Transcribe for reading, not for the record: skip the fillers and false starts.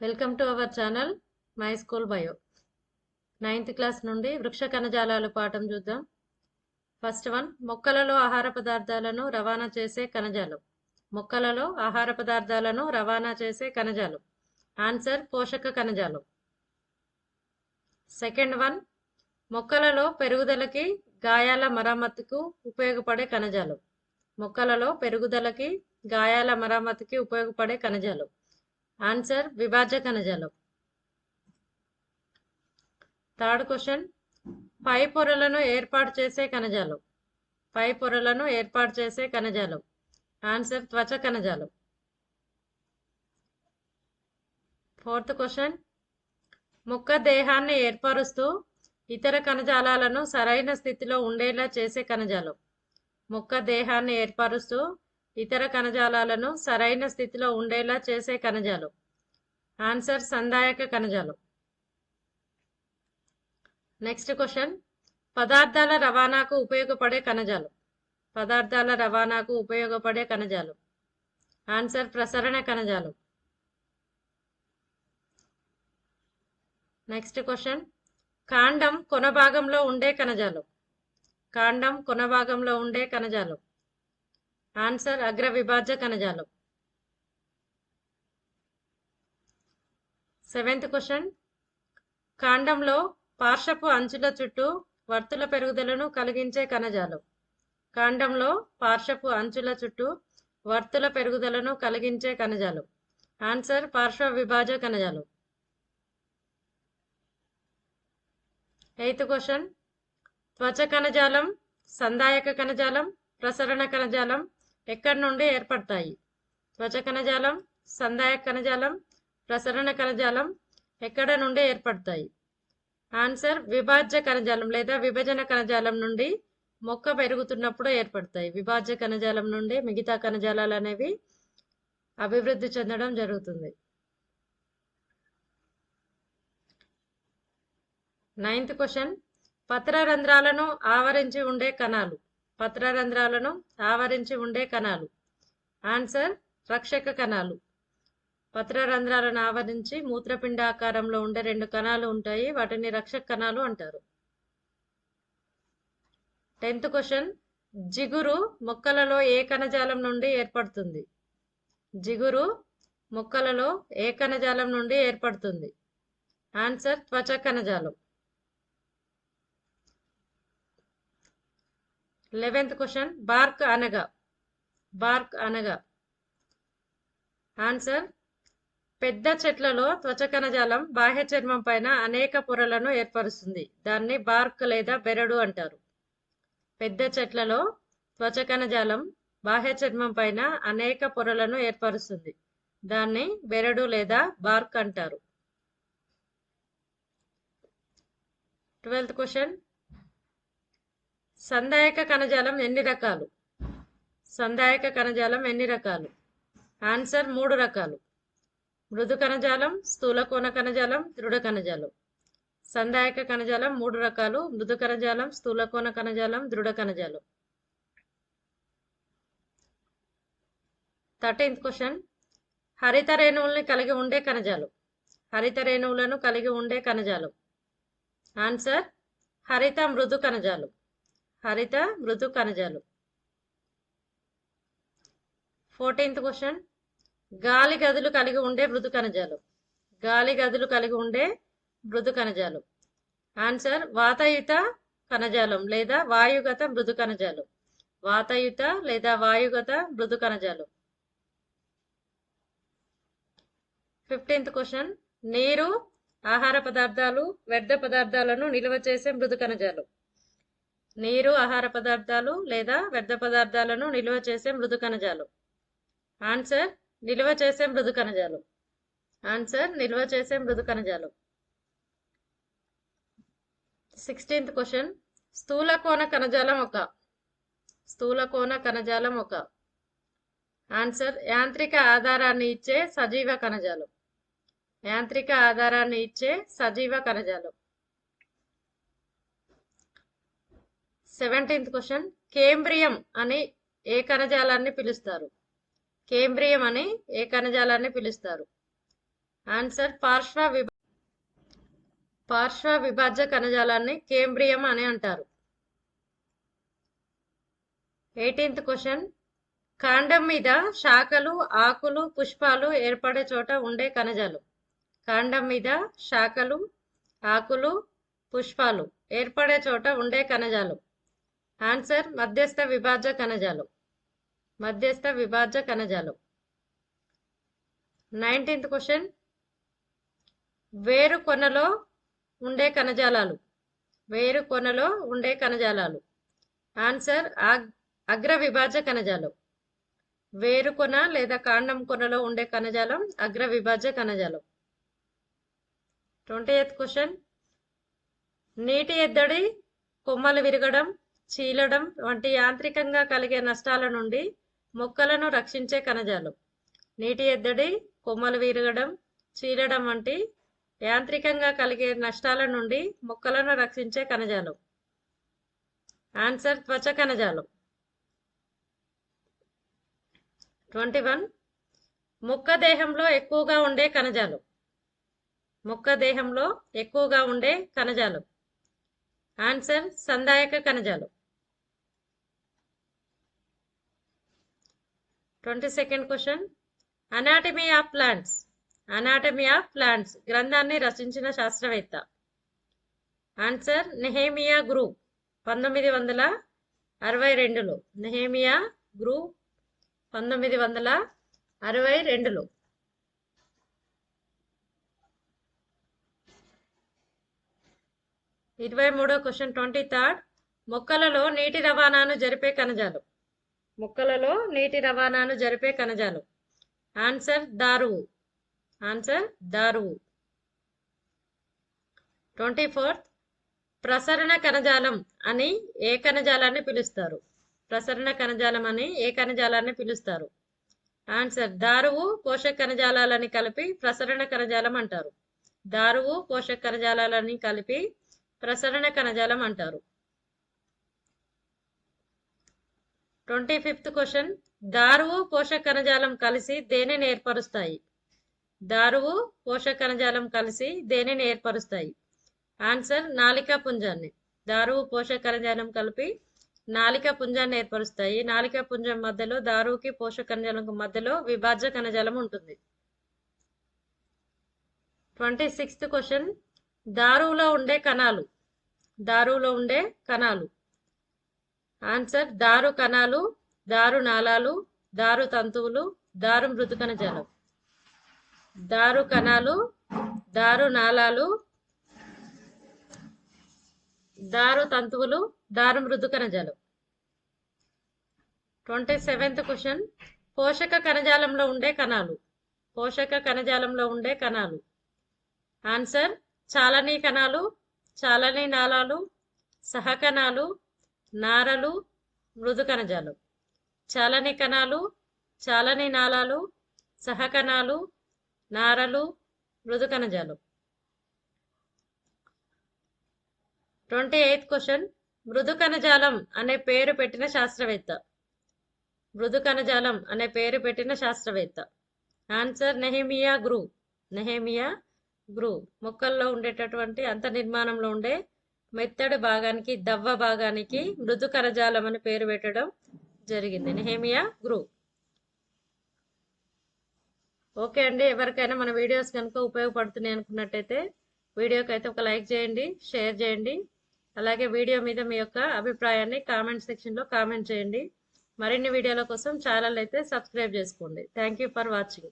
Welcome to our channel my school bio. 9th class నుండి వృక్ష కణజాలాలు పాఠం చూద్దాం. ఫస్ట్ వన్, మొక్కలలో ఆహార పదార్థాలను రవాణా చేసే కణజాలం. మొక్కలలో ఆహార పదార్థాలను రవాణా చేసే కణజాలం. ఆన్సర్ పోషక కణజాలం. సెకండ్ వన్, మొక్కలలో పెరుగుదలకి గాయాల మరమ్మతుకు ఉపయోగపడే కణజాలం. మొక్కలలో పెరుగుదలకి గాయాల మరమ్మతుకి ఉపయోగపడే కణజాలం. ఆన్సర్ విభాజ్య కణజాలం. థర్డ్ క్వశ్చన్, పై పొరలను ఏర్పాటు చేసే కణజాలం. పై పొరలను ఏర్పాటు చేసే కణజాలం. ఆన్సర్ త్వచ కణజాలం. ఫోర్త్ క్వశ్చన్, మొక్క దేహాన్ని ఏర్పరుస్తూ ఇతర కణజాలాలను సరైన స్థితిలో ఉండేలా చేసే కణజాలం. మొక్క దేహాన్ని ఏర్పరుస్తూ ఇతర కణజాలాలను సరైన స్థితిలో ఉండేలా చేసే కణజాలం. ఆన్సర్ సంధాయక కణజాలం. నెక్స్ట్ క్వశ్చన్, పదార్థాల రవాణాకు ఉపయోగపడే కణజాలం. పదార్థాల రవాణాకు ఉపయోగపడే కణజాలం. ఆన్సర్ ప్రసరణ కణజాలం. నెక్స్ట్ క్వశ్చన్, కాండం కొన భాగంలో ఉండే కణజాలం. కాండం కొన భాగంలో ఉండే కణజాలం. ఆన్సర్ అగ్ర విభాజ్య కణజాలం. సెవెంత్ క్వశ్చన్, కాండంలో పార్శ్వపు అంచుల చుట్టూ వర్తుల పెరుగుదలను కలిగించే కణజాలం. కాండంలో పార్శ్వపు అంచుల చుట్టూ వర్తుల పెరుగుదలను కలిగించే కణజాలం. ఆన్సర్ పార్శ్వ విభాజ్య కణజాలం. ఎయిత్ క్వశ్చన్, త్వచ కణజాలం, సంధాయక కణజాలం, ప్రసరణ కణజాలం ఎక్కడి నుండి ఏర్పడతాయి? త్వచ కణజాలం, సంధాయక కణజాలం, ప్రసరణ కణజాలం ఎక్కడ నుండి ఏర్పడతాయి? ఆన్సర్ విభాజ్య కణజాలం లేదా విభజన కణజాలం నుండి మొక్క పెరుగుతున్నప్పుడు ఏర్పడతాయి. విభాజ్య కణజాలం నుండి మిగతా కణజాలాలు అనేవి అభివృద్ధి చెందడం జరుగుతుంది. నైన్త్ క్వశ్చన్, పత్రరంధ్రాలను ఆవరించి ఉండే కణాలు. పత్రరంధ్రాలను ఆవరించి ఉండే కణాలు. ఆన్సర్ రక్షక కణాలు. పత్రరంధ్రాలను ఆవరించి మూత్రపిండాకారంలో ఉండే 2 కణాలు ఉంటాయి, వాటిని రక్షక కణాలు అంటారు. 10th క్వశ్చన్, జిగురు మొక్కలలో ఏ కణజాలం నుండి ఏర్పడుతుంది? జిగురు మొక్కలలో ఏ కణజాలం నుండి ఏర్పడుతుంది? ఆన్సర్ త్వచ కణజాలం. 11th క్వశ్చన్, బార్క్ అనగా. బార్క్ అనగా. ఆన్సర్ పెద్ద చెట్లలో త్వచ కణజాలం బాహ్య చర్మం పైన అనేక పొరలను ఏర్పరుస్తుంది. దాన్ని బార్క్ లేదా బెరడు అంటారు. పెద్ద చెట్లలో త్వచ కణజాలం బాహ్య చర్మం పైన అనేక పొరలను ఏర్పరుస్తుంది. దాన్ని బెరడు లేదా బార్క్ అంటారు. 12th క్వశ్చన్, సంధాయక కణజాలం ఎన్ని రకాలు? సంధాయక కణజాలం ఎన్ని రకాలు? ఆన్సర్ 3 రకాలు. మృదు కణజాలం, స్థూల కోణ కణజాలం, దృఢ కణజాలం. సంధాయక కణజాలం 3 రకాలు. మృదు కణజాలం, స్థూల కోణ కణజాలం, దృఢ కణజాలం. 13th క్వశ్చన్, హరిత రేణువుల్ని కలిగి ఉండే కణజాలం. హరిత రేణువులను కలిగి ఉండే కణజాలం. ఆన్సర్ హరిత మృదు కణజాలం. హరిత మృదు కణజాలం. 14th క్వశ్చన్, గాలి గదులు కలిగి ఉండే మృదు కణజాలం. గాలి గదులు కలిగి ఉండే మృదు కణజాలం. ఆన్సర్ వాతయుత కణజాలం లేదా వాయుగత మృదు కణజాలం. వాతయుత లేదా వాయుగత మృదు కణజాలం. 15th క్వశ్చన్, నీరు, ఆహార పదార్థాలు, వ్యర్థ పదార్థాలను నిల్వ చేసే మృదు కణజాలం. నీరు, ఆహార పదార్థాలు లేదా వ్యర్థ పదార్థాలను నిల్వ చేసే మృదు కణజాలం. ఆన్సర్ నిల్వ చేసే మృదు కణజాలం. ఆన్సర్ నిల్వ చేసే మృదు కణజాలం. 16th క్వశ్చన్, స్థూల కోణ కణజాలం ఒక. స్థూల కోణ కణజాలం ఒక. ఆన్సర్ యాంత్రిక ఆధారాన్ని ఇచ్చే సజీవ కణజాలం. యాంత్రిక ఆధారాన్ని ఇచ్చే సజీవ కణజాలం. 17th క్వశ్చన్, కేంబ్రియం అని ఏ కణజాలాన్ని పిలుస్తారు? కేంబ్రియం అని ఏ కణజాలాన్ని పిలుస్తారు? ఆన్సర్ పార్శ్వ విభాజ్య కణజాలాన్ని కేంబ్రియం అని అంటారు. 18th క్వశ్చన్, కాండం మీద శాఖలు, ఆకులు, పుష్పాలు ఏర్పడే చోట ఉండే కణజాలం. కాండం మీద శాఖలు, ఆకులు, పుష్పాలు ఏర్పడే చోట ఉండే కణజాలం. ఆన్సర్ మధ్యస్థ విభాజ్య కణజాలం. మధ్యస్థ విభాజ్య కణజాలం. 19th క్వశ్చన్, వేరు కొనలో ఉండే కణజాలాలు. వేరు కొనలో ఉండే కణజాలాలు. ఆన్సర్ అగ్ర విభాజ్య కణజాలం. వేరు కొన లేదా కాండం కొనలో ఉండే కణజాలం అగ్ర విభాజ్య కణజాలం. 20th క్వశ్చన్, నీటి ఎద్దడి, కొమ్మలు విరగడం, చీలడం వంటి యాంత్రికంగా కలిగే నష్టాల నుండి మొక్కలను రక్షించే కణజాలం. నీటి ఎద్దడి, కొమ్మలు విరగడం, చీలడం వంటి యాంత్రికంగా కలిగే నష్టాల నుండి మొక్కలను రక్షించే కణజాలం. ఆన్సర్ త్వచ కణజాలం. 21, మొక్క దేహంలో ఎక్కువగా ఉండే కణజాలం. మొక్క దేహంలో ఎక్కువగా ఉండే కణజాలం. ఆన్సర్ సందాయక కణజాలం. 22nd question, anatomy of plants. Anatomy of plants గ్రంథాన్ని రచించిన శాస్త్రవేత్త. ఆన్సర్ నెహేమియా గ్రూ, 1962లో. నెహేమియా గ్రూ, 1962లో. 23వ క్వశ్చన్, 23rd, మొక్కలలో నీటి రవాణాను జరిపే కణజాలం. మొక్కలలో నీటి రవాణాను జరిపే కణజాలం. ఆన్సర్ దారువు. ఆన్సర్ దారువు. 24th, ప్రసరణ కణజాలం అని ఏ కణజాలాన్ని పిలుస్తారు? ప్రసరణ కణజాలం అని ఏ కణజాలాన్ని పిలుస్తారు? ఆన్సర్ దారువు పోషక కణజాలాలని కలిపి ప్రసరణ కణజాలం అంటారు. దారువు పోషక కణజాలాలని కలిపి ప్రసరణ కణజాలం అంటారు. 25th క్వశ్చన్, దారువు పోషక కణజాలం కలిసి దేనిని ఏర్పరుస్తాయి? దారువు పోషక కణజాలం కలిసి దేనిని ఏర్పరుస్తాయి? ఆన్సర్ నాళికా పుంజాన్ని. దారువు పోషక కణజాలం కలిపి నాళికా పుంజాన్ని ఏర్పరుస్తాయి. నాళికా పుంజం మధ్యలో, దారువుకి పోషక కణజాలం మధ్యలో విభాజ్య కణజాలం ఉంటుంది. 26th క్వశ్చన్, దారువులో ఉండే కణాలు. దారువులో ఉండే కణాలు. ఆన్సర్ దారు కణాలు, దారు నాళాలు, దారు తంతువులు, దారు మృదు కణజాలం. దారు కణాలు, దారు నాళాలు, దారు తంతువులు, దారు మృదు కణజాలం. 27th క్వశ్చన్, పోషక కణజాలంలో ఉండే కణాలు. పోషక కణజాలంలో ఉండే కణాలు. ఆన్సర్ చాలనీ కణాలు, చాలనీ నాళాలు, సహకణాలు, నారలు, మృదు కణజాలం. చాలని కణాలు, చాలని నాళాలు, సహకణాలు, నారలు, మృదు కణజాలం. 28th క్వశ్చన్, మృదు కణజాలం అనే పేరు పెట్టిన శాస్త్రవేత్త. మృదు కణజాలం అనే పేరు పెట్టిన శాస్త్రవేత్త. Answer Nehemiah గ్రూ. నెహేమియా గ్రూ. మొక్కల్లో ఉండేటటువంటి అంత నిర్మాణంలో ఉండే మెత్తడి భాగానికి, దవ్వ భాగానికి మృదు కణజాలం అని పేరు పెట్టడం జరిగింది. నెహేమియా గ్రూ. ఓకే అండి, ఎవరికైనా మన వీడియోస్ కనుక ఉపయోగపడుతున్నాయి అనుకున్నట్టయితే వీడియోకి అయితే ఒక లైక్ చేయండి, షేర్ చేయండి. అలాగే వీడియో మీద మీ యొక్క అభిప్రాయాన్ని కామెంట్ సెక్షన్లో కామెంట్ చేయండి. మరిన్ని వీడియోల కోసం ఛానల్ అయితే సబ్స్క్రైబ్ చేసుకోండి. Thank you for watching.